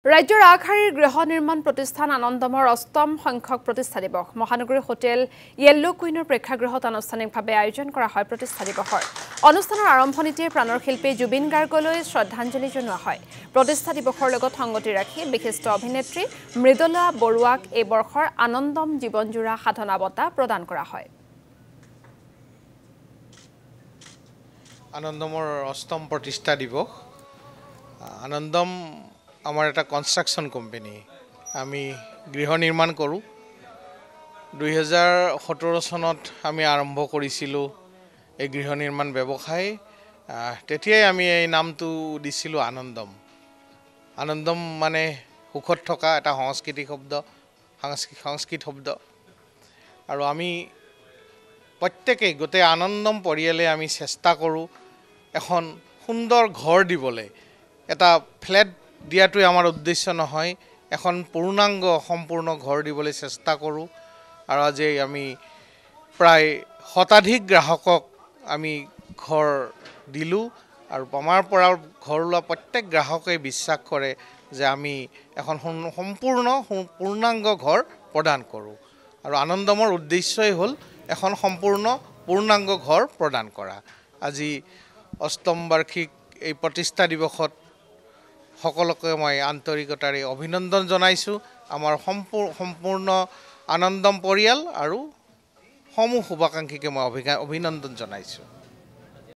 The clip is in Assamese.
ৰাজ্যৰ আগশাৰীৰ গৃহ নিৰ্মাণ প্ৰতিষ্ঠান আনন্দমৰ অষ্টম সংখ্যক প্ৰতিষ্ঠা দিৱস মহানগৰীৰ হোটেল য়েল্লো কুইনৰ প্ৰেক্ষাগৃহত আনুষ্ঠানিকভাৱে আয়োজন কৰা হয় প্ৰতিষ্ঠা দিৱসৰ অনুষ্ঠানৰ আৰম্ভণিতে প্ৰাণৰ শিল্পী জুবিন গাৰ্গলৈ শ্ৰদ্ধাঞ্জলি জনোৱা হয় প্ৰতিষ্ঠা দিৱসৰ লগত সংগতি ৰাখি বিশিষ্ট অভিনেত্ৰী মৃদুলা বৰুৱাক এই বৰ্ষৰ আনন্দম জীৱনজোৰা সাধনা বঁটা প্ৰদান কৰা হয় আনন্দমৰ অষ্টম প্ৰতিষ্ঠা দিৱস আনন্দম আমাৰ এটা কনষ্ট্ৰাকশ্যন কোম্পানী আমি গৃহ নিৰ্মাণ কৰোঁ 2017 চনত আমি আৰম্ভ কৰিছিলোঁ এই গৃহ নিৰ্মাণ ব্যৱসায় তেতিয়াই আমি এই নামটো দিছিলোঁ আনন্দম আনন্দম মানে সুখত থকা এটা সংস্কৃত শব্দ আৰু আমি প্ৰত্যেকই গোটেই আনন্দম পৰিয়ালে আমি চেষ্টা কৰোঁ এখন সুন্দৰ ঘৰ দিবলৈ এটা ফ্লেট দিয়াটোৱে আমাৰ উদ্দেশ্য নহয় এখন পূৰ্ণাংগ সম্পূৰ্ণ ঘৰ দিবলৈ চেষ্টা কৰোঁ আৰু আজি আমি প্ৰায় শতাধিক গ্ৰাহকক আমি ঘৰ দিলোঁ আৰু আমাৰ পৰা ঘৰ লোৱা প্ৰত্যেক গ্ৰাহকে বিশ্বাস কৰে যে আমি এখন পূৰ্ণাংগ ঘৰ প্ৰদান কৰোঁ আৰু আনন্দমৰ উদ্দেশ্যই হ'ল এখন সম্পূৰ্ণ পূৰ্ণাংগ ঘৰ প্ৰদান কৰা আজি অষ্টম বাৰ্ষিক এই প্ৰতিষ্ঠা দিৱসত সকলোকে মই আন্তৰিকতাৰে অভিনন্দন জনাইছোঁ আমাৰ সম্পূৰ্ণ আনন্দম পৰিয়াল আৰু সমূহ শুভাকাংক্ষীকে মই অভিনন্দন জনাইছোঁ